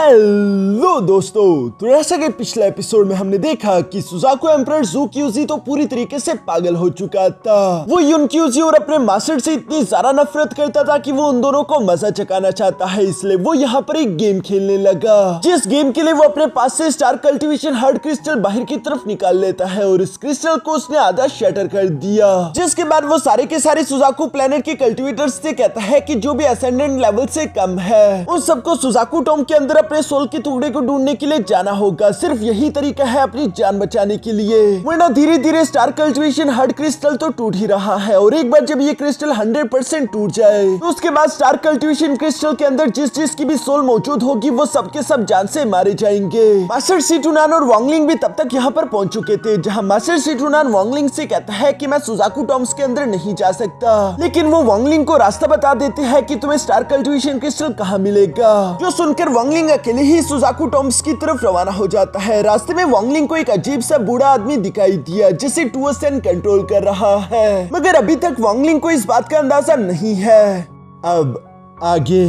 Hello दोस्तों, तो जैसा कि पिछले एपिसोड में हमने देखा कि सुजाकू एम्परर ज़ूक्यूजी तो पूरी तरीके से पागल हो चुका था। वो युनक्यूजी और अपने मास्टर से इतनी ज्यादा नफरत करता था कि वो उन दोनों को मजा चकाना चाहता है, इसलिए वो यहाँ पर एक गेम खेलने लगा, जिस गेम के लिए वो अपने पास से स्टार कल्टीवेशन हार्ड क्रिस्टल बाहर की तरफ निकाल लेता है और इस क्रिस्टल को उसने आधा शटर कर दिया। जिसके बाद वो सारे के सारे सुजाकू प्लेनेट के कल्टीवेटर्स से कहता है कि जो भी असेंडेंट लेवल से कम है उन सबको सुजाकू टॉम के अंदर अपने सोल के टुकड़े को ढूंढने के लिए जाना होगा। सिर्फ यही तरीका है अपनी जान बचाने के लिए, वरना धीरे धीरे स्टार कल्टीवेशन हार्ड क्रिस्टल तो टूट ही रहा है और एक बार जब ये क्रिस्टल 100% टूट जाए तो उसके बाद स्टार कल्टीवेशन क्रिस्टल के अंदर जिस जिसकी भी सोल मौजूद होगी वो सबके सब जान से मारे जाएंगे। मास्टर सिटुनान और वांगलिंग भी तब तक यहाँ पर पहुंच चुके थे, जहाँ मास्टर सिटुनान वांगलिंग से कहता है कि मैं सुजाकू टॉम्स के अंदर नहीं जा सकता, लेकिन वो वांगलिंग को रास्ता बता देते हैं कि तुम्हें स्टार कल्टीवेशन क्रिस्टल कहाँ मिलेगा। जो सुनकर वांगलिंग अकेले ही सुजाकू टॉम्स की तरफ रवाना हो जाता है। रास्ते में वांगलिंग को एक अजीब सा बूढ़ा आदमी दिखाई दिया जिसे टूअसेन कंट्रोल कर रहा है, मगर अभी तक वांगलिंग को इस बात का अंदाजा नहीं है। अब आगे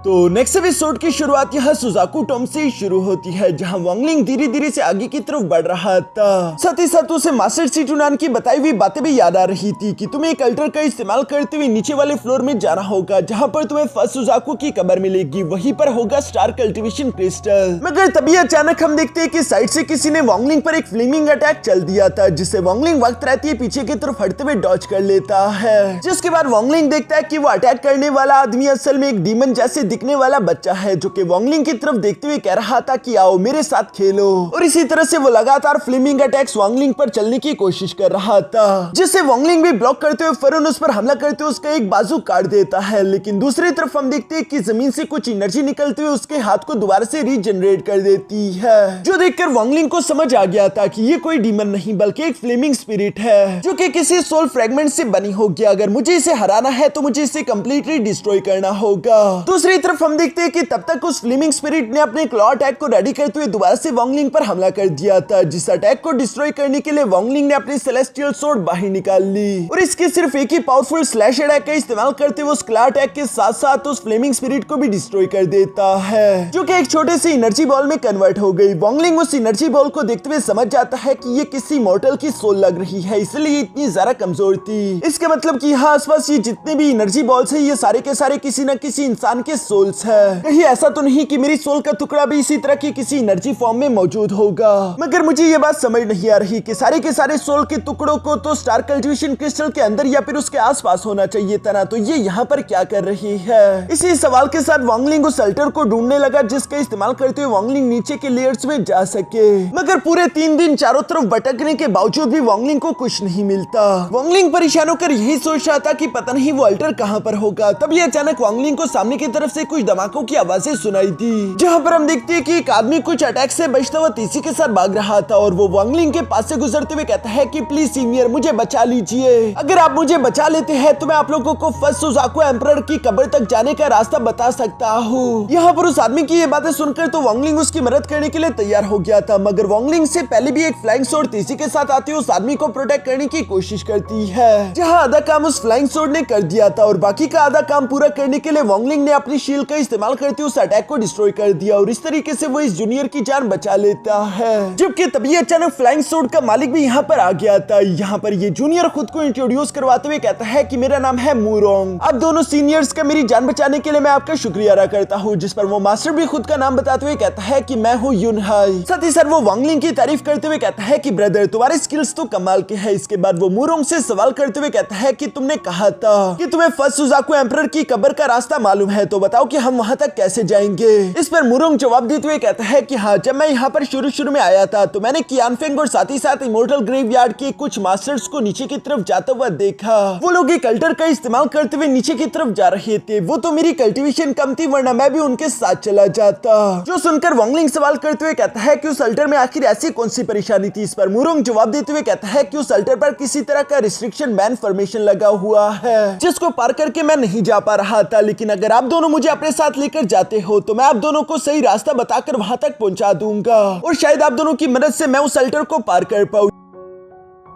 तो नेक्स्ट एपिसोड की शुरुआत यहाँ सुजाकू टॉम से शुरू होती है, जहाँ वांगलिंग धीरे धीरे से आगे की तरफ बढ़ रहा था। साथ ही साथ उसे मास्टर सिटुनान की बताई हुई बातें भी याद आ रही थी कि तुम्हें एक अल्टर का इस्तेमाल करते हुए नीचे वाले फ्लोर में जाना होगा, जहाँ पर तुम्हें फर्स्ट सुजाकू की कब्र मिलेगी, वहीं पर होगा स्टार कल्टीवेशन क्रिस्टल। मगर तभी अचानक हम देखते हैं कि साइड से किसी ने वांगलिंग पर एक फ्लेमिंग अटैक चल दिया था, जिससे वांगलिंग वक्त रहती है पीछे की तरफ हटते हुए डॉज कर लेता है। जिसके बाद वांगलिंग देखता है कि वो अटैक करने वाला आदमी असल में एक डीमन जैसे दिखने वाला बच्चा है, जो कि वांगलिंग की तरफ देखते हुए कह रहा था कि आओ मेरे साथ खेलो। और इसी तरह से वो लगातार फ्लेमिंग अटैक्स वांगलिंग पर चलने की कोशिश कर रहा था, जिससे वांगलिंग भी ब्लॉक करते हुए फौरन उस पर हमला करते हुए उसका एक बाजू काट देता है। लेकिन दूसरी तरफ हम देखते हैं कि जमीन से कुछ एनर्जी निकलते हुए उसके हाथ को दोबारा से रीजनरेट कर देती है, जो देखकर वांगलिंग को समझ आ गया था कि ये कोई डीमन नहीं बल्कि एक फ्लेमिंग स्पिरिट है, जो कि किसी सोल फ्रेगमेंट से बनी होगी। अगर मुझे इसे हराना है तो मुझे इसे कंप्लीटली डिस्ट्रॉय करना होगा। दूसरी तरफ हम देखते हैं कि तब तक उस फ्लेमिंग स्पिरिट ने अपने क्लॉ अटैक को रेडी करते हुए दोबारा से वांगलिंग पर हमला कर दिया था, जिस अटैक को डिस्ट्रॉय करने के लिए वांगलिंग ने अपनी सेलेस्टियल स्वॉर्ड बाहर निकाल ली और इसके सिर्फ एक ही पावरफुल स्लैश अटैक का इस्तेमाल करते हुए उस क्लॉ अटैक के साथ साथ उस फ्लेमिंग स्पिरिट को भी डिस्ट्रॉय कर देता है, जो कि एक छोटे से एनर्जी बॉल में कन्वर्ट हो गई। वांगलिंग उस एनर्जी बॉल को देखते हुए समझ जाता है कि ये किसी मॉर्टल की सोल लग रही है, इसलिए इतनी ज्यादा कमजोर थी। इसका मतलब कि यहाँ आसपास ये जितने भी एनर्जी बॉल्स है ये सारे के सारे किसी न किसी इंसान के सोल्स है। कहीं ऐसा तो नहीं कि मेरी सोल का टुकड़ा भी इसी तरह की किसी एनर्जी फॉर्म में मौजूद होगा। मगर मुझे ये बात समझ नहीं आ रही कि सारे के सारे सोल के टुकड़ों को तो स्टार कल्टीवेशन क्रिस्टल के अंदर या फिर उसके आसपास होना चाहिए था ना, तो ये यहाँ पर क्या कर रही है। इसी सवाल के साथ वांगलिंग उस अल्टर को ढूंढने लगा जिसका इस्तेमाल करते हुए वांगलिंग नीचे के लेयर्स में जा सके। मगर पूरे 3 दिन चारों तरफ भटकने के बावजूद भी वांगलिंग को कुछ नहीं मिलता। वांगलिंग परेशान होकर यही सोच रहा था कि पता नहीं वो अल्टर कहाँ पर होगा। तभी अचानक वांगलिंग को सामने की तरफ से कुछ धमाकों की आवाजें सुनाई दी, जहाँ पर हम देखते हैं कि एक आदमी कुछ अटैक से बचता हुआ तेजी के साथ भाग रहा था और वो वांगलिंग के पास से गुजरते हुए कहता है कि प्लीज सीनियर मुझे बचा लीजिए, अगर आप मुझे बचा लेते हैं तो मैं आप लोगों को फर्स्ट सुजाकू एम्परर की कब्र तक जाने का रास्ता बता सकता हूँ। यहाँ पर उस आदमी की ये बातें सुनकर तो वांगलिंग उसकी मदद करने के लिए तैयार हो गया था, मगर वांगलिंग से पहले भी एक फ्लाइंग स्वॉर्ड तेजी के साथ आते हुए उस आदमी को प्रोटेक्ट करने की कोशिश करती है, जहाँ आधा काम उस फ्लाइंग स्वॉर्ड ने कर दिया था और बाकी का आधा काम पूरा करने के लिए वांगलिंग ने अपनी शील्ड का इस्तेमाल करते हुए उस अटैक को डिस्ट्रॉय कर दिया और इस तरीके से वो इस जूनियर की जान बचा लेता है। जबकि तभी अचानक फ्लाइंग स्वॉर्ड का मालिक भी यहाँ पर आ गया था। यहाँ पर ये जूनियर खुद को इंट्रोड्यूस करवाते हुए कहता है कि मेरा नाम है मूरोंग, अब दोनों सीनियर्स का मेरी जान बचाने के लिए मैं आपका शुक्रिया अदा करता हूँ। जिस पर वो मास्टर भी खुद का नाम बताते हुए कहता है कि मैं हूँ युनहाई। साथ ही साथ वो वांगलिंग की तारीफ करते हुए कहता है कि ब्रदर तुम्हारे स्किल्स तो कमाल के हैं। इसके बाद वो मूरोंग से सवाल करते हुए कहता है कि तुमने कहा था कि तुम्हें फर्स्ट सुजाकू एम्परर की कब्र का रास्ता मालूम है, तो बताओ कि हम वहां तक कैसे जाएंगे। इस पर मूरोंग जवाब देते हुए कहता है कि हाँ, जब मैं यहाँ पर शुरू में आया था तो मैंने कियानफेंग और साथ ही साथ इमोर्टल ग्रेवयार्ड के कुछ मास्टर्स को नीचे की तरफ जाता हुआ देखा। वो लोग एक अल्टर का इस्तेमाल करते हुए नीचे की तरफ जा रहे थे। वो तो मेरी कल्टीवेशन कम थी, वरना मैं भी उनके साथ चला जाता। जो सुनकर वांगलिंग सवाल करते हुए कहता है कि उस अल्टर में आखिर ऐसी कौन सी परेशानी थी। इस पर मूरोंग जवाब देते हुए कहता है कि उस अल्टर पर किसी तरह का रिस्ट्रिक्शन बैन फॉर्मेशन लगा हुआ है, जिसको पार करके मैं नहीं जा पा रहा था, लेकिन अगर आप दोनों मुझे अपने साथ लेकर जाते हो तो मैं आप दोनों को सही रास्ता बताकर वहां तक पहुंचा दूंगा और शायद आप दोनों की मदद से मैं उस अल्टर को पार कर पाऊं।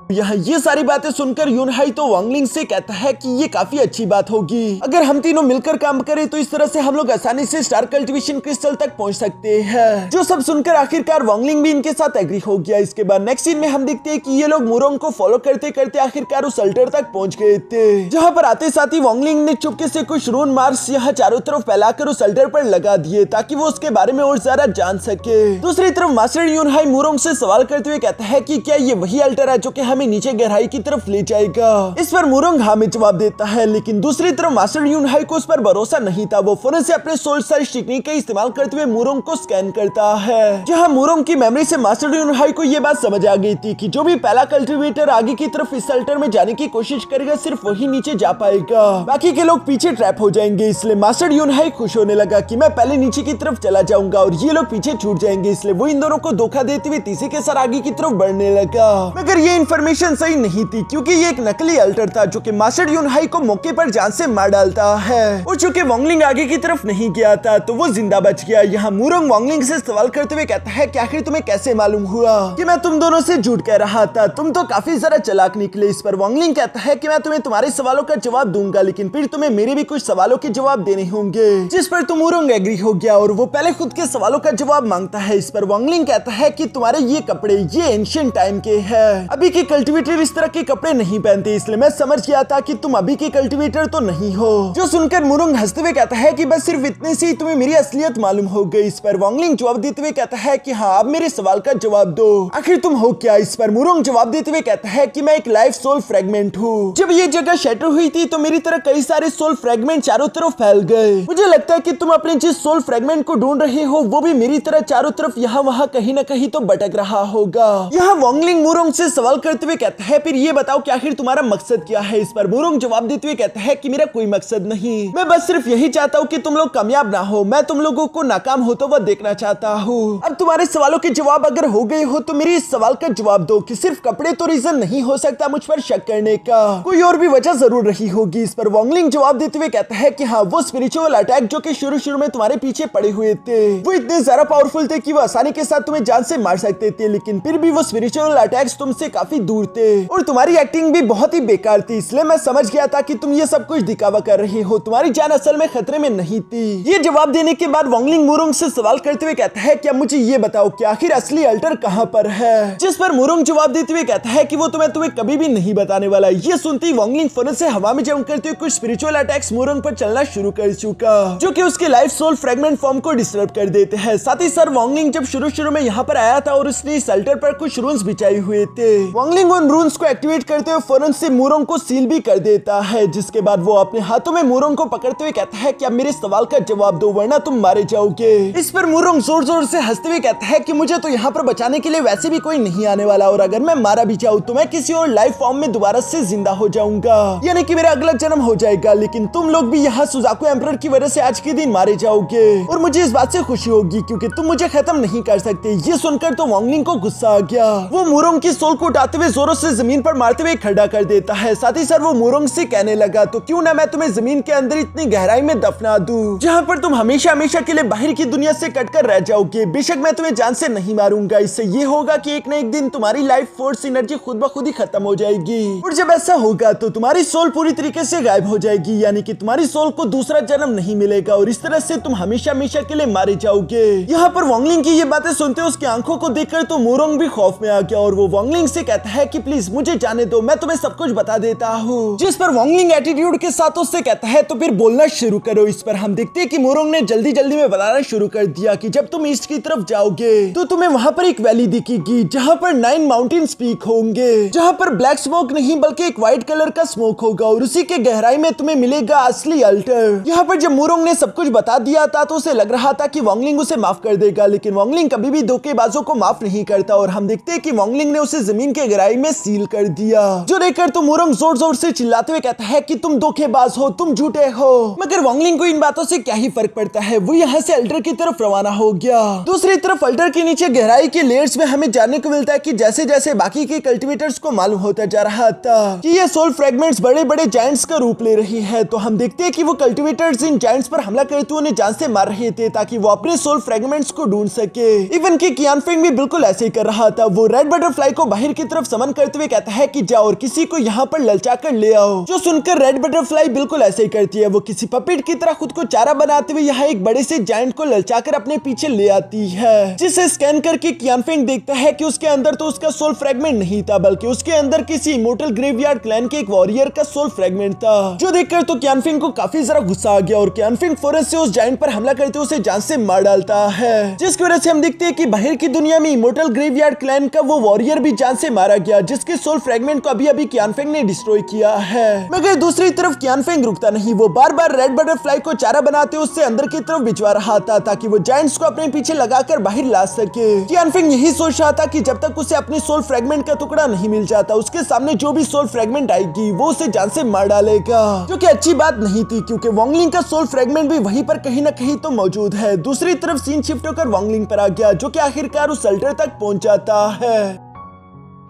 यहाँ ये सारी बातें सुनकर यूनहाई तो वांगलिंग से कहता है कि ये काफी अच्छी बात होगी, अगर हम तीनों मिलकर काम करें तो इस तरह से हम लोग आसानी से स्टार कल्टीवेशन क्रिस्टल तक पहुंच सकते हैं। जो सब सुनकर आखिरकार वांगलिंग भी इनके साथ एग्री हो गया। इसके बाद नेक्स्ट सीन में हम देखते हैं कि ये लोग मुरोंग को फॉलो करते करते आखिरकार उस अल्टर तक पहुंच गए थे, जहाँ पर आते साथ ही वांगलिंग ने चुपके से कुछ रून मार्क्स यहाँ चारों तरफ फैलाकर उस अल्टर पर लगा दिए ताकि वो उसके बारे में और ज्यादा जान सके। दूसरी तरफ मास्टर यूनहाई मुरोंग से सवाल करते हुए कहता है कि क्या ये वही अल्टर है जो कि हमें नीचे गहराई की तरफ ले जाएगा। इस पर मुरोंग हाँ में जवाब देता है, लेकिन दूसरी तरफ मास्टर यूनहाई को उस पर भरोसा नहीं था। वो फौरन से अपने सोल सर्च टेक्निक का इस्तेमाल करते हुए मुरोंग को स्कैन करता है, जहाँ मुरोंग की मेमोरी से मास्टर यूनहाई को ये बात समझ आ गई थी कि जो भी पहला कल्टीवेटर आगे की तरफ इस अल्टर में जाने की कोशिश करेगा सिर्फ वही नीचे जा पाएगा, बाकी के लोग पीछे ट्रैप हो जाएंगे। इसलिए मास्टर यूनहाई खुश होने लगा कि मैं पहले नीचे की तरफ चला जाऊंगा और ये लोग पीछे छूट जाएंगे। इसलिए वो इन दोनों को धोखा देते हुए तीसरे के साथ आगे की तरफ बढ़ने लगा। मगर ये इन्फॉर्मेशन सही नहीं थी क्योंकि ये एक नकली अल्टर था जो कि मास्टर यूनहाई को मौके पर जान से मार डालता है। और चूंकि वांगलिंग आगे की तरफ नहीं गया था तो वो जिंदा बच गया। यहाँ मुरोंग वांगलिंग से सवाल करते हुए कहता है कि आखिर तुम्हें कैसे मालूम हुआ कि मैं तुम दोनों से झूठ कह रहा था, तुम तो काफी ज्यादा चालाक निकले। इस पर वांगलिंग कहता है कि मैं तुम्हें तुम्हारे सवालों का जवाब दूंगा, लेकिन फिर तुम्हें मेरे भी कुछ सवालों के जवाब देने होंगे। जिस पर तुम मुरोंग एग्री हो गया और वो पहले खुद के सवालों का जवाब मांगता है। इस पर वांगलिंग कहता है कि तुम्हारे ये कपड़े ये एंशिएंट टाइम के हैं, अभी के कल्टीवेटर इस तरह के कपड़े नहीं पहनते, इसलिए मैं समझ गया था कि तुम अभी के कल्टीवेटर तो नहीं हो। जो सुनकर मुरोंग हंसते हुए कहता है कि बस सिर्फ इतने से ही तुम्हें मेरी असलियत मालूम हो गई। इस पर वांगलिंग जवाब देते हुए कहता है कि हाँ, अब मेरे सवाल का जवाब दो, आखिर तुम हो क्या। इस पर मुरोंग जवाब देते हुए कहता है कि मैं एक लाइफ सोल फ्रेगमेंट हूँ। जब ये जगह शैटर हुई थी तो मेरी तरह कई सारे सोल फ्रेगमेंट चारों तरफ फैल गए। मुझे लगता है कि तुम अपने जिस सोल फ्रेगमेंट को ढूंढ रहे हो वो भी मेरी तरह चारों तरफ यहाँ वहाँ कहीं न कहीं तो भटक रहा होगा। यहाँ वांगलिंग मुरोंग से सवाल करते हुए कहता है फिर ये बताओ कि आखिर तुम्हारा मकसद क्या है। इस पर मुरोंग जवाब देते हुए कहता है कि मेरा कोई मकसद नहीं, मैं बस सिर्फ यही चाहता हूँ कि तुम लोग कामयाब ना हो, मैं तुम लोगों को नाकाम होता हुआ देखना चाहता हूँ। अब तुम्हारे सवालों के जवाब अगर हो गए हो तो मेरे इस सवाल का जवाब दो कि सिर्फ कपड़े तो रीजन नहीं हो सकता मुझ पर शक करने का, कोई और भी वजह जरूर रही होगी। इस पर वांगलिंग जवाब देते हुए कहता है कि हाँ, वो स्पिरिचुअल अटैक जो कि शुरू में तुम्हारे पीछे पड़े हुए थे वो इतने ज्यादा पावरफुल थे कि वो आसानी के साथ तुम्हें जान से मार सकते थे, लेकिन फिर भी वो स्पिरिचुअल अटैक्स तुमसे काफी दूर थे और तुम्हारी एक्टिंग भी बहुत ही बेकार थी। इसलिए मैं समझ गया था कि तुम ये सब कुछ दिखावा कर रहे हो, तुम्हारी जान असल में खतरे में नहीं थी। ये जवाब देने के बाद वांगलिंग मुरोंग से सवाल करते हुए कहता है क्या मुझे ये बताओ कि आखिर असली अल्टर कहाँ पर है। जिस पर मुरोंग जवाब देते हुए कहता है कि वो तुम्हें कभी भी नहीं बताने वाला। ये सुनती वांगलिंग फौरन से हवा में जंप करते हुए कुछ स्पिरिचुअल अटैक्स मुरोंग पर चलना शुरू कर चुका, जो कि उसके लाइफ सोल फ्रेगमेंट फॉर्म को डिस्टर्ब कर देते हैं। साथ ही सर वांगलिंग जब शुरू में यहाँ पर आया था और उसने इस अल्टर पर कुछ रून्स बिछाए हुए थे, वांगलिंग उन रून्स को एक्टिवेट करते हुए फौरन से मुरोंग को सील भी कर देता है। जिसके बाद वो अपने हाथों में मुरोंग को पकड़ते हुए कहता है कि अब मेरे सवाल का जवाब दो वरना तुम मारे जाओगे। इस पर मुरोंग जोर जोर से हंसते हुए कहता है कि मुझे तो यहाँ पर बचाने के लिए वैसे भी कोई नहीं आने वाला और अगर मैं मारा भी जाऊँ तो मैं किसी और लाइफ फॉर्म में दोबारा से जिंदा हो जाऊंगा, यानी कि मेरा अगला जन्म हो जाएगा। लेकिन तुम लोग भी यहाँ सुजाकू एम्परर की वजह से आज के दिन मारे जाओगे और मुझे इस बात से खुशी होगी क्योंकि तुम मुझे खत्म नहीं कर सकते। ये सुनकर तो वांगलिंग को गुस्सा आ गया। वो मुरोंग की सोल को उठाते हुए जोरों से जमीन पर मारते हुए खड़ा कर देता है। साथ ही सर वो मुरोंग से कहने लगा तो क्यों ना मैं तुम्हें जमीन के अंदर इतनी गहराई में दफना दूं जहाँ पर तुम हमेशा हमेशा के लिए बाहर की दुनिया से कटकर रह जाओगे। बेशक मैं तुम्हें जान से नहीं मारूंगा, इससे ये होगा कि एक न एक दिन तुम्हारी लाइफ फोर्स एनर्जी खुद ब खुद ही खत्म हो जाएगी और जब ऐसा होगा तो तुम्हारी सोल पूरी तरीके से गायब हो जाएगी, यानी कि तुम्हारी सोल को दूसरा जन्म नहीं मिलेगा और इस तरह से तुम हमेशा हमेशा के लिए मारे जाओगे। यहाँ पर वांगलिंग की ये बातें सुनते उसकी आंखों को देखकर तो मुरोंग भी खौफ में आ गया और वो वांगलिंग से कहता है कि प्लीज मुझे जाने दो, मैं तुम्हें सब कुछ बता देता हूँ। जिस पर वांगलिंग एटीट्यूड के साथ उससे कहता है तो फिर बोलना शुरू करो। इस पर हम देखते हैं कि मुरोंग ने जल्दी जल्दी में बताना शुरू कर दिया कि जब तुम ईस्ट की तरफ जाओगे तो तुम्हें वहाँ पर एक वैली दिखेगी जहाँ पर 9 माउंटेन्स पीक होंगे, जहाँ पर ब्लैक स्मोक नहीं बल्कि एक व्हाइट कलर का स्मोक होगा और उसी के गहराई में तुम्हें मिलेगा असली अल्टर। यहाँ पर जब मुरोंग ने सब कुछ बता दिया था तो उसे लग रहा था कि वांगलिंग उसे माफ कर देगा, लेकिन वांगलिंग कभी भी धोखेबाजों को माफ नहीं करता और हम देखते हैं कि वांगलिंग ने उसे जमीन के गहराई में सील कर दिया, जो देखकर तो मुरोंग जोर जोर से चिल्लाते हुए कहता है कि तुम धोखेबाज हो, तुम झूठे हो। मगर वांगलिंग को इन बातों से क्या ही फर्क पड़ता है, वो यहाँ से अल्टर की तरफ रवाना हो गया। दूसरी तरफ अल्टर के नीचे गहराई के लेयर्स में हमें जानने को मिलता है कि जैसे जैसे बाकी के कल्टीवेटर्स को मालूम होता जा रहा था कि ये सोल फ्रेगमेंट्स बड़े बड़े जायंट्स का रूप ले रही है, तो हम देखते हैं कि वो कल्टीवेटर्स इन जायंट्स पर हमला करते हुए उन्हें जान से मार रहे थे ताकि वो अपने सोल फ्रेगमेंट्स को ढूंढ सके। इवन कि कियानफेंग भी बिल्कुल ऐसे ही कर रहा था। वो रेड बटरफ्लाई को बाहर की तरफ समन करते हुए कहता है कि जाओ और किसी को यहाँ पर ललचा कर ले आओ। जो सुनकर रेड बटरफ्लाई बिल्कुल ऐसे ही करती है। वो किसी पपेट की तरह खुद को चारा बनाते हुए यहाँ एक बड़े से जायंट को ललचाकर अपने पीछे ले आती है, जिसे स्कैन करके कियानफेंग देखता है कि उसके अंदर तो उसका सोल फ्रेगमेंट नहीं था, बल्कि उसके अंदर किसी इमोर्टल ग्रेवयार्ड क्लैन के एक वॉरियर का सोल फ्रेगमेंट था। जो देखकर तो कियानफेंग को काफी जरा गुस्सा आ गया और कियानफेंग फौरन से उस जायंट पर हमला करते उसे जान से मार डालता है, जिसकी वजह से हम देखते हैं कि बाहर की दुनिया में इमोर्टल ग्रेवयार्ड क्लैन का वो वॉरियर भी जान से मारा गया, जिसके सोल फ्रेगमेंट को अभी अभी कियानफेंग ने डिस्ट्रॉय किया है। मगर दूसरी तरफ कियानफेंग रुकता नहीं। वो बार बार रेड बटरफ्लाई को चारा बनाते उससे अंदर की तरफ भिजवा रहा था ताकि वो जायंट्स को अपने पीछे लगाकर बाहर ला सके। कियानफेंग यही सोच रहा था कि जब तक उसे अपने सोल फ्रेगमेंट का टुकड़ा नहीं मिल जाता, उसके सामने जो भी सोल फ्रेगमेंट आएगी वो उसे जान से मार डालेगा, जो कि अच्छी बात नहीं थी क्योंकि वॉन्गलिंग का सोल फ्रेगमेंट भी वहीं पर कहीं ना कहीं तो मौजूद है। दूसरी तरफ सीन शिफ्ट होकर वॉन्गलिंग पर आ गया, जो कि आखिरकार उस अल्टर तक पहुंच जाता है।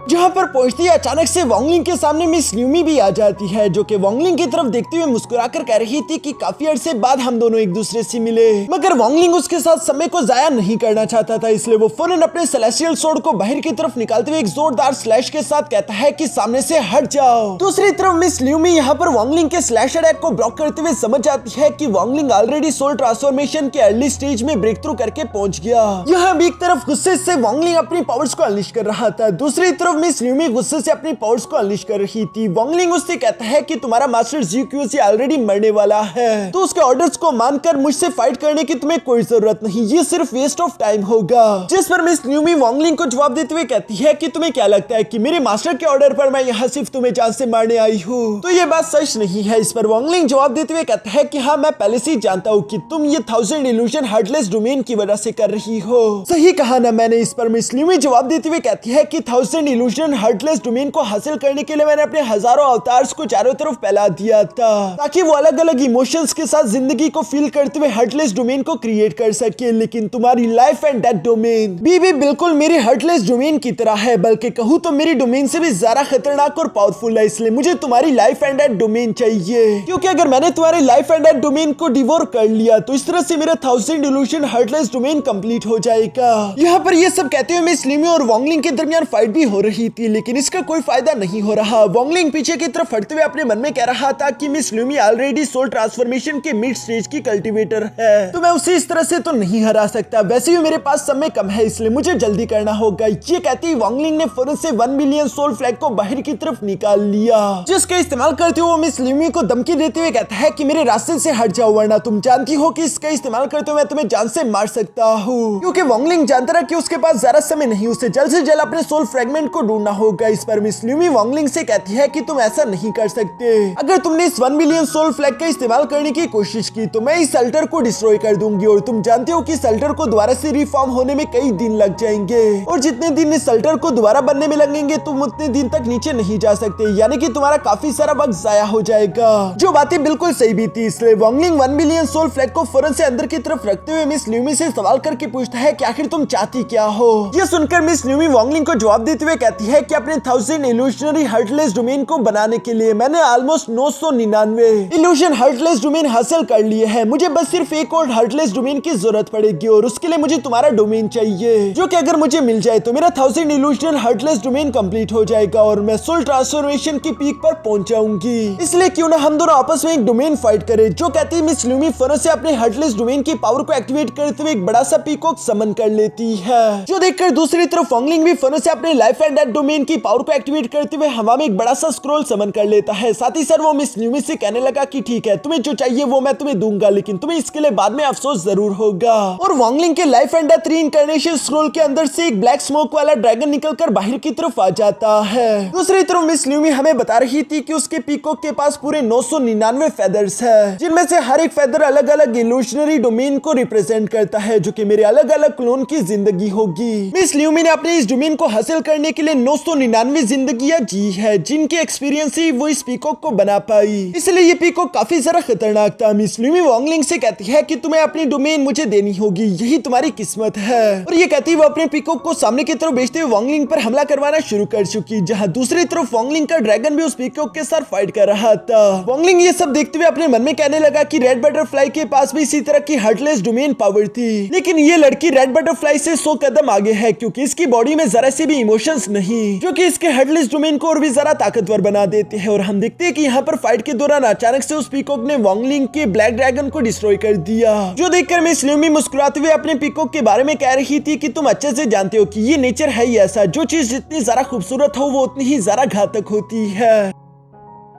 जहां पर पहुंचती है अचानक से वॉन्गलिंग के सामने मिस ल्यूमी भी आ जाती है, जो कि वॉन्गलिंग की तरफ देखते हुए मुस्कुराकर कह रही थी कि काफी अरसे बाद हम दोनों एक दूसरे से मिले। मगर वॉन्गलिंग उसके साथ समय को जाया नहीं करना चाहता था, इसलिए वो फौरन अपने सेलेस्टियल स्वॉर्ड को बाहर की तरफ निकालते हुए एक जोरदार स्लैश के साथ कहता है कि सामने से हट जाओ। दूसरी तरफ मिस ल्यूमी यहाँ पर वॉन्गलिंग के स्लैश अटैक को ब्लॉक करते हुए समझ जाती है कि वॉन्गलिंग ऑलरेडी सोल ट्रांसफॉर्मेशन के अर्ली स्टेज में ब्रेक थ्रू करके पहुंच गया। यहाँ भी एक तरफ गुस्से से वॉन्गलिंग अपनी पावर्स को अनलिश कर रहा था, दूसरी तरफ मिस ल्यूमी गुस्से से अपनी पावर्स को अनलिश कर रही थी। वॉन्गलिंग उससे कहता है कि तुम्हारा मास्टर ज़्यू ऑलरेडी मरने वाला है, तो उसके ऑर्डर्स को मानकर मुझसे फाइट करने की तुम्हें कोई जरूरत नहीं, ये सिर्फ वेस्ट ऑफ टाइम होगा। जिस पर मिस ल्यूमी वॉन्गलिंग को जवाब देते हुए कहती है कि तुम्हें क्या लगता है कि मेरे मास्टर के ऑर्डर पर मैं यहाँ सिर्फ तुम्हें जान से मारने आई हूँ? तो ये बात सच नहीं है। इस पर वॉन्गलिंग जवाब देते हुए कहता है कि हाँ, मैं पहले से ही जानता हूँ कि तुम ये 1000 इल्यूजन हार्टलेस डोमेन की वजह से कर रही हो। सही कहा ना मैंने? इस पर मिस ल्यूमी जवाब देते हुए कहती है कि 1000 इल्यूजन हार्टलेस डोमेन को हासिल करने के लिए मैंने अपने हजारों अवतार्स को चारों तरफ फैला दिया था ताकि वो अलग अलग इमोशंस के साथ जिंदगी को फील करते हुए हार्टलेस डोमेन को क्रिएट कर सके। लेकिन तुम्हारी लाइफ एंड डेथ डोमेन भी बिल्कुल मेरी हार्टलेस डोमेन की तरह है, बल्कि कहूँ तो मेरी डोमेन से भी ज्यादा खतरनाक और पावरफुल है। इसलिए मुझे तुम्हारी लाइफ एंड डेथ डोमेन चाहिए, क्योंकि अगर मैंने तुम्हारी लाइफ एंड डेथ डोमेन को डिवोर कर लिया तो इस तरह से मेरा 1000 इल्यूजन हार्टलेस डोमेन कंप्लीट हो जाएगा। यहाँ पर ये सब कहते हुए मिस ल्यूमी और वॉन्गलिंग के दरमियान फाइट भी हो रही थी, लेकिन इसका कोई फायदा नहीं हो रहा। वॉन्गलिंग पीछे की तरफ हटते हुए अपने मन में कह रहा था कि मिस ल्यूमी ऑलरेडी सोल ट्रांसफॉर्मेशन के मिड स्टेज की कल्टीवेटर है, तो मैं उसे इस तरह से तो नहीं हरा सकता। वैसे भी मेरे पास समय कम है, इसलिए मुझे जल्दी करना होगा। ये कहती वॉन्गलिंग ने फौरन से 1 मिलियन सोल फ्लैग को बाहर की तरफ निकाल लिया, जिसका इस्तेमाल करते हुए वो मिस ल्यूमी को धमकी देते हुए कहता है कि मेरे रास्ते से हट जाओ, वरना तुम जानती हो कि इसका इस्तेमाल करते हुए मैं तुम्हें जान से मार सकता हूँ। क्योंकि वॉन्गलिंग जानता रहा कि उसके पास ज्यादा समय नहीं, उसे जल्द से जल्द अपने सोल फ्रेगमेंट को ढूंढना होगा। इस पर मिस ल्यूमी वॉन्गलिंग से कहती है कि तुम ऐसा नहीं कर सकते। अगर तुमने इस 1 मिलियन सोल फ्लैग का इस्तेमाल करने की कोशिश की तो मैं इस अल्टर को डिस्ट्रॉय कर दूंगी, और तुम जानते हो कि इस अल्टर को दोबारा से रिफॉर्म होने में कई दिन लग जाएंगे, और जितने दिन इस अल्टर को दोबारा बनने में लगेंगे तुम उतने दिन तक नीचे नहीं जा सकते, यानी कि तुम्हारा काफी सारा वक्त जाया हो जाएगा। जो बातें बिल्कुल सही भी थी। इसलिए वॉन्गलिंग 1 मिलियन सोल फ्लैग को फौरन से अंदर की तरफ रखते हुए मिस ल्यूमी से सवाल करके पूछता है कि आखिर तुम चाहती क्या हो। यह सुनकर मिस ल्यूमी वॉन्गलिंग को जवाब देते हुए कहती है कि अपने 1000 इल्यूशनरी हार्टलेस डोमेन को बनाने के लिए मैंने ऑलमोस्ट 999 इल्यूजन हार्टलेस डोमेन हासिल कर लिए हैं। मुझे बस सिर्फ एक और हार्टलेस डोमेन की जरूरत पड़ेगी, और उसके लिए मुझे तुम्हारा डोमेन चाहिए, जो कि अगर मुझे मिल जाए तो मेरा 1000 इल्यूजन हार्टलेस डोमेन कंप्लीट हो जाएगा और मैं सोल ट्रांसफॉर्मेशन की पीक पर पहुंच जाऊंगी। इसलिए क्यों ना हम दोनों आपस में एक डोमेन फाइट करें। जो कहती मिस ल्यूमी फौरन से अपने हार्टलेस डोमेन की पावर को एक्टिवेट करते हुए एक बड़ा सा पीकॉक समन कर लेती है, जो देखकर दूसरी तरफ वॉन्गलिंग भी फौरन से अपने लाइफ एंड डेथ डोमेन की पावर को एक्टिवेट करते हुए हवा में एक बड़ा सा स्क्रॉल समन कर लेता है। साथ ही सर वो मिस ल्यूमी से कहने लगा कि ठीक है, तुम्हें जो चाहिए वो मैं तुम्हें दूंगा, लेकिन तुम्हें इसके लिए बाद में अफसोस जरूर होगा। और वॉन्गलिंग के life and death reincarnation scroll के अंदर से एक ब्लैक स्मोक वाला ड्रैगन निकलकर बाहर की तरफ आ जाता है। दूसरी तरफ मिस ल्यूमी हमें बता रही थी कि उसके पीकॉक के पास पूरे 999 फेदर्स है, जिनमें से हर एक फेदर अलग अलग इल्यूशनरी डोमेन को रिप्रेजेंट करता है, जो कि मेरे अलग अलग क्लोन की जिंदगी होगी। मिस ल्यूमी ने अपने इस डोमेन को हासिल करने के लिए 999 जिंदगियां जी है, जिनके एक्सपीरियंस ही वो इस पीकॉक को बना पाई। इसलिए ये पीकॉक काफी ज्यादा खतरनाक था। मिस ल्यूमी वॉन्गलिंग से कहती है कि तुम्हें अपनी डोमेन मुझे देनी होगी, यही तुम्हारी किस्मत है। और ये कहती वो अपने पीकॉक को सामने की तरफ भेजते हुए वॉन्गलिंग पर हमला करवाना शुरू कर चुकी, जहां दूसरी तरफ वॉन्गलिंग का ड्रैगन भी उस पीकॉक के साथ फाइट कर रहा था। वॉन्गलिंग ये सब देखते हुए अपने मन में कहने लगा कि रेड बटरफ्लाई के पास भी इसी तरह की हार्टलेस डोमेन पावर थी, लेकिन ये लड़की रेड बटरफ्लाई से 100 कदम आगे है, क्योंकि इसकी बॉडी में जरा से भी इमोशंस नहीं, जो कि इसके हेडलेस डोमेन को और भी ज्यादा ताकतवर बना देते हैं। और हम देखते हैं कि यहाँ पर फाइट के दौरान अचानक से उस पीकॉक ने वॉन्गलिंग के ब्लैक ड्रैगन को डिस्ट्रॉय कर दिया, जो देखकर मिस ल्यूमी मुस्कुराते हुए अपने पीकॉक के बारे में कह रही थी कि तुम अच्छे से जानते हो कि ये नेचर है ही ऐसा, जो चीज जितनी ज्यादा खूबसूरत हो वो उतनी ही ज्यादा घातक होती है,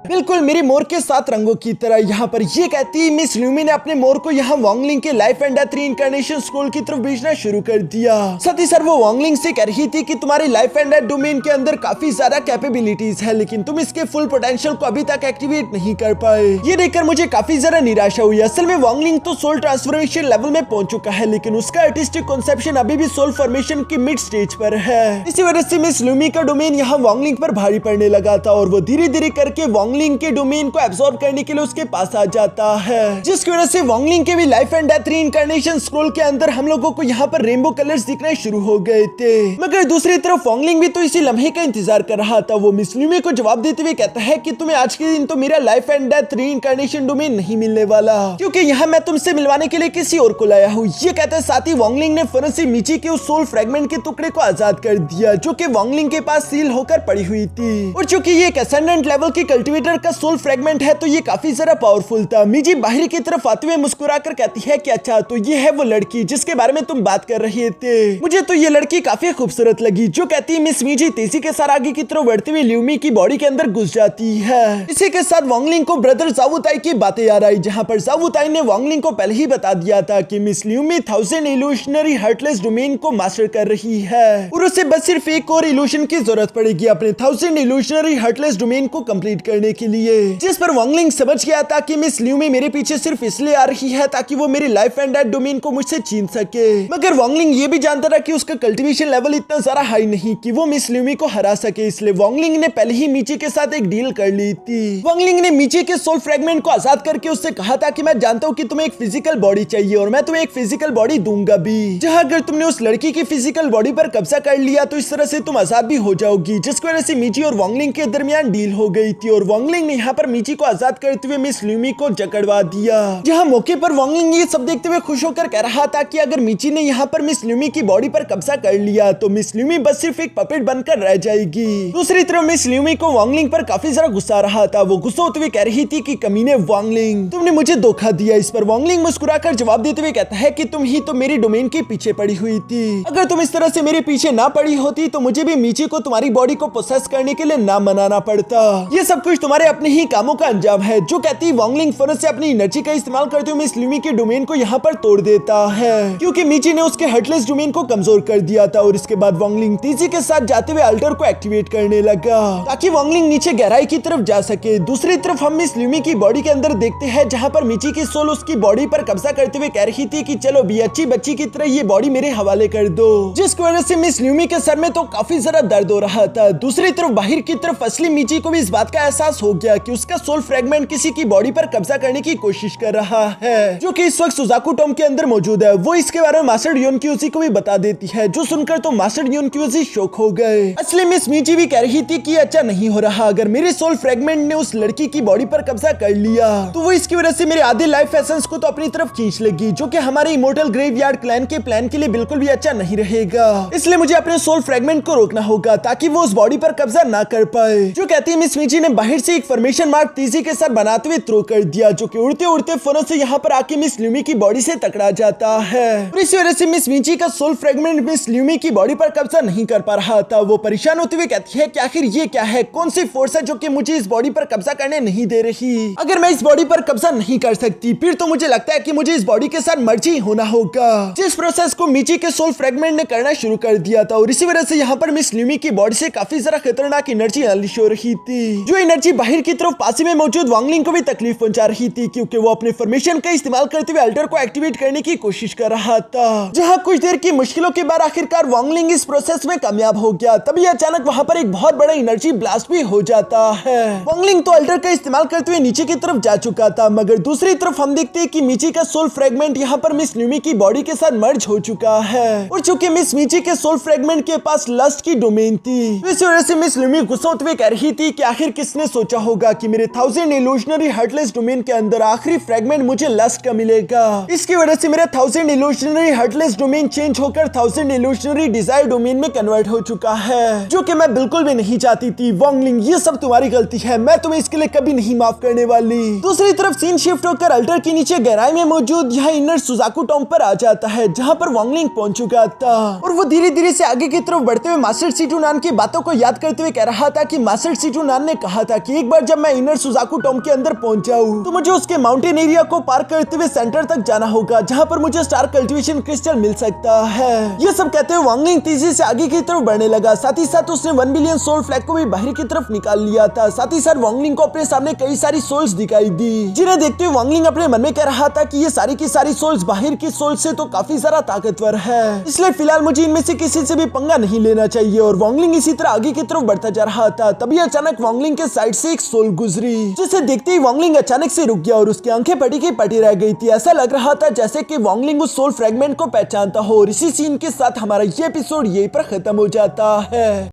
बिल्कुल मेरी मोर के 7 रंगों की तरह। यहाँ पर ये कहती मिस ल्यूमी ने अपने मोर को यहाँ वॉन्गलिंग के life and death reincarnation scroll की तरफ भेजना शुरू कर दिया। साथ ही सर वो वॉन्गलिंग से कह रही थी कि तुम्हारी लाइफ एंड डेथ डोमेन के अंदर काफी ज्यादा कैपेबिलिटीज है, लेकिन तुम इसके फुल पोटेंशियल को अभी तक एक्टिवेट नहीं कर पाए। ये देखकर मुझे काफी ज्यादा निराशा हुई। असल में वॉन्गलिंग तो सोल ट्रांसफॉर्मेशन लेवल में पहुंच चुका है, लेकिन उसका आर्टिस्टिक कॉन्सेप्शन अभी भी सोल फॉर्मेशन की मिड स्टेज पर है। इसी वजह से मिस ल्यूमी का डोमेन यहाँ वॉन्गलिंग पर भारी पड़ने लगा था और वो धीरे धीरे करके वॉन्गलिंग के डोमेन को एब्सॉर्ब करने के लिए उसके पास आ जाता है, जिसकी वजह से वॉन्गलिंग के भी life and death reincarnation scroll के अंदर हम लोगों को यहाँ पर रेनबो कलर्स दिखने शुरू हो गए थे। मगर दूसरी तरफ वॉन्गलिंग भी तो इसी लम्हे का इंतजार कर रहा था। वो मिस ल्यूमी को जवाब देते हुए कहता है कि तुम्हें आज के दिन तो मेरा life and death reincarnation domain नहीं मिलने वाला, क्योंकि यहाँ मैं तुमसे मिलवाने के लिए किसी और को लाया हूँ। ये कहते साथ ही वॉन्गलिंग ने फौरन से मिची के उस सोल फ्रेगमेंट के टुकड़े को आजाद कर दिया, जो कि वॉन्गलिंग के पास सील होकर पड़ी हुई थी। और चूंकि ये एक असेंडेंट लेवल की कल्टीवेटर का सोल फ्रेगमेंट है तो ये काफी ज्यादा पावरफुल था। मिजी बाहर की तरफ आते हुए मुस्कुराकर कहती है कि अच्छा तो ये है वो लड़की जिसके बारे में तुम बात कर रहे थे। मुझे तो ये लड़की काफी खूबसूरत लगी, जो कहती है मिस मिजी तेजी के साथ आगे की तरफ बढ़ते हुए ल्यूमी की बॉडी के अंदर घुस जाती है। इसी के साथ वॉन्गलिंग को ब्रदर जावुताई की बातें याद आई, जहां पर जावुताई ने वॉन्गलिंग को पहले ही बता दिया था कि मिस ल्यूमी 1000 इल्यूशनरी हार्टलेस डोमेन को मास्टर कर रही है और उसे बस सिर्फ एक और इल्यूशन की जरूरत पड़ेगी अपने 1000 इल्यूशनरी हार्टलेस डोमेन को कंप्लीट करने के लिए। जिस पर वॉन्गलिंग समझ गया था कि मिस ल्यूमी मेरे पीछे सिर्फ इसलिए आ रही है ताकि वो मेरी लाइफ एंड डेथ डोमेन को मुझसे छीन सके। मगर वॉन्गलिंग ये भी जानता था कि उसका कल्टीवेशन लेवल इतना ज्यादा हाई नहीं कि वो मिस ल्यूमी को हरा सके, इसलिए वॉन्गलिंग ने पहले ही मिची के साथ एक डील कर ली थी। वॉन्गलिंग ने मिची के सोल फ्रेगमेंट को आजाद करके उससे कहा था कि मैं जानता हूँ कि तुम्हें एक फिजिकल बॉडी चाहिए और मैं तुम्हें एक फिजिकल बॉडी दूंगा भी, जहाँ अगर तुमने उस लड़की की फिजिकल बॉडी पर कब्जा कर लिया तो इस तरह से तुम आजाद भी हो जाओगी। जिसकी वजह से मिची और वॉन्गलिंग के दरमियान डील हो गई थी और वॉन्गलिंग ने यहाँ पर मिची को आजाद करते हुए मिस ल्यूमी को जकड़वा दिया। जहां मौके पर वॉन्गलिंग ये सब देखते हुए खुश होकर कह रहा था कि अगर मिची ने यहाँ पर मिस ल्यूमी की बॉडी पर कब्जा कर लिया तो मिस ल्यूमी बस सिर्फ एक पपेट बनकर रह जाएगी। दूसरी तरफ मिस ल्यूमी को वॉन्गलिंग पर काफी ज्यादा गुस्सा आ रहा था। वो गुस्सा होते हुए कह रही थी कि कमीने वॉन्गलिंग, तुमने मुझे धोखा दिया। इस पर वॉन्गलिंग मुस्कुराकर जवाब देते हुए कहता है कि तुम ही तो मेरी डोमेन के पीछे पड़ी हुई थी। अगर तुम इस तरह से मेरे पीछे ना पड़ी होती तो मुझे भी मिची को तुम्हारी बॉडी को प्रोसेस करने के लिए ना मनाना पड़ता। ये सब कुछ तुम्हारे अपने ही कामों का अंजाम है। जो कहती वॉन्गलिंग फौरन से अपनी एनर्जी का इस्तेमाल करते हुए मिस ल्यूमी के डोमेन को यहाँ पर तोड़ देता है, क्योंकि मिची ने उसके हार्टलेस डोमेन को कमजोर कर दिया था। और इसके बाद वॉन्गलिंग तेजी के साथ जाते हुए अल्टर को एक्टिवेट करने लगा ताकि वॉन्गलिंग नीचे गहराई की तरफ जा सके। दूसरी तरफ हम मिस ल्यूमी की बॉडी के अंदर देखते हैं, जहाँ पर मिची की सोल उसकी बॉडी पर कब्जा करते हुए कह रही थी कि चलो भी अच्छी बच्ची की तरह ये बॉडी मेरे हवाले कर दो, जिसकी वजह से मिस ल्यूमी के सर में तो काफी ज्यादा दर्द हो रहा था। दूसरी तरफ बाहर की तरफ असली मिची को भी इस बात का एहसास हो गया कि उसका सोल फ्रेगमेंट किसी की बॉडी पर कब्जा करने की कोशिश कर रहा है, जो कि इस वक्त सुजाकू टॉम के अंदर मौजूद है। वो इसके बारे में मास्टर योनक्यूजी को भी बता देती है, जो सुनकर तो मास्टर योनक्यूजी शॉक हो गए। असली मिस मिची भी कह रही थी कि अच्छा नहीं हो रहा, अगर मेरे सोल फ्रेगमेंट ने उस लड़की की बॉडी पर कब्जा कर लिया तो वो इसकी वजह से मेरे आधे लाइफ एसेंस को तो अपनी तरफ खींच लेगी, जो कि हमारे इमोर्टल ग्रेवयार्ड क्लैन के प्लान के लिए बिल्कुल भी अच्छा नहीं रहेगा। इसलिए मुझे अपने सोल फ्रेगमेंट को रोकना होगा ताकि वो उस बॉडी पर कब्जा ना कर पाए। जो कहती है मिस मिची ने बाहर से एक फॉर्मेशन मार्क तेजी के साथ बनाते हुए थ्रो कर दिया, जो कि उड़ते उड़ते फौरन से यहाँ पर आके मिस ल्यूमी की बॉडी से टकरा जाता है। और इसी वजह से मिस मिची का सोल फ्रेगमेंट मिस ल्यूमी की बॉडी पर कब्जा नहीं कर पा रहा था। वो परेशान होते हुए कहती है कि आखिर ये क्या है, कौन सी फोर्स है जो कि मुझे इस बॉडी पर कब्जा करने नहीं दे रही। अगर मैं इस बॉडी पर कब्जा नहीं कर सकती फिर तो मुझे लगता है कि मुझे इस बॉडी के साथ मर्जी होना होगा, जिस प्रोसेस को मिची के सोल फ्रेगमेंट ने करना शुरू कर दिया था। और इसी वजह से यहाँ पर मिस ल्यूमी की बॉडी से काफी ज्यादा खतरनाक एनर्जी अनलिश हो रही थी, जो एनर्जी बाहर की तरफ पास में मौजूद वॉन्गलिंग को भी तकलीफ पहुंचा रही थी, क्योंकि वो अपने फॉर्मेशन का इस्तेमाल करते हुए अल्टर को एक्टिवेट करने की कोशिश कर रहा था। जहां कुछ देर की मुश्किलों के बाद आखिरकार वॉन्गलिंग इस प्रोसेस में कामयाब हो गया, तभी अचानक वहां पर एक बहुत बड़ा एनर्जी ब्लास्ट भी हो जाता है। वॉन्गलिंग तो अल्टर का इस्तेमाल करते हुए नीचे की तरफ जा चुका था, मगर दूसरी तरफ हम देखते हैं कि मिची का सोल फ्रेगमेंट यहाँ पर मिस ल्यूमी की बॉडी के साथ मर्ज हो चुका है। और चूंकि मिस मिची के सोल फ्रेगमेंट के पास लस्ट की डोमेन थी, इस वजह से मिस ल्यूमी गुस्सा होते हुए कह रही थी कि आखिर किसने सोचा सोचा होगा कि मेरे 1000 इल्यूशनरी हार्टलेस डोमेन के अंदर आखिरी फ्रेगमेंट मुझे लस्ट का मिलेगा। इसकी वजह से मेरा 1000 इल्यूशनरी हार्टलेस डोमेन चेंज होकर 1000 इल्यूशनरी डिजायर डोमेन में कन्वर्ट हो चुका है, जो कि मैं बिल्कुल भी नहीं चाहती थी। वोंगलिंग, ये सब तुम्हारी गलती है, मैं तुम्हें इसके लिए कभी नहीं माफ करने वाली। दूसरी तरफ सीन शिफ्ट होकर अल्टर के नीचे गहराई में मौजूद यह इनर सुजाकू टॉम पर आ जाता है, जहां पर वोंगलिंग पहुंच चुका था और वो धीरे धीरे से आगे की तरफ बढ़ते हुए मास्टर सीटू नान की बातों को याद करते हुए कह रहा था कि मास्टर सीटू नान ने कहा था कि एक बार जब मैं इनर सुजाकू टॉम के अंदर पहुंच जाऊं तो मुझे उसके माउंटेन एरिया को पार करते हुए सेंटर तक जाना होगा, जहां पर मुझे स्टार कल्टीवेशन क्रिस्टल मिल सकता है। ये सब कहते हुए वोंगलिंग तेजी से आगे की तरफ बढ़ने लगा। साथ ही साथ उसने 1 बिलियन सोल फ्लैग को भी बाहर की तरफ निकाल लिया था। साथ ही साथ वोंगलिंग को अपने सामने कई सारी सोल्स दिखाई दी, जिन्हें देखते हुए वोंगलिंग अपने मन में कह रहा था कि ये सारी की सारी सोल्स बाहर की सोल्स से तो काफी ज्यादा ताकतवर है, इसलिए फिलहाल मुझे इनमें से किसी से भी पंगा नहीं लेना चाहिए। और वोंगलिंग इसी तरह आगे की तरफ बढ़ता जा रहा था। तभी अचानक वोंगलिंग के साइड से एक सोल गुजरी, जिसे देखते ही वोंगलिंग अचानक से रुक गया और उसकी आंखें पटी की पटी रह गई थी। ऐसा लग रहा था जैसे कि वोंगलिंग उस सोल फ्रेगमेंट को पहचानता हो। और इसी सीन के साथ हमारा ये एपिसोड यहीं पर खत्म हो जाता है।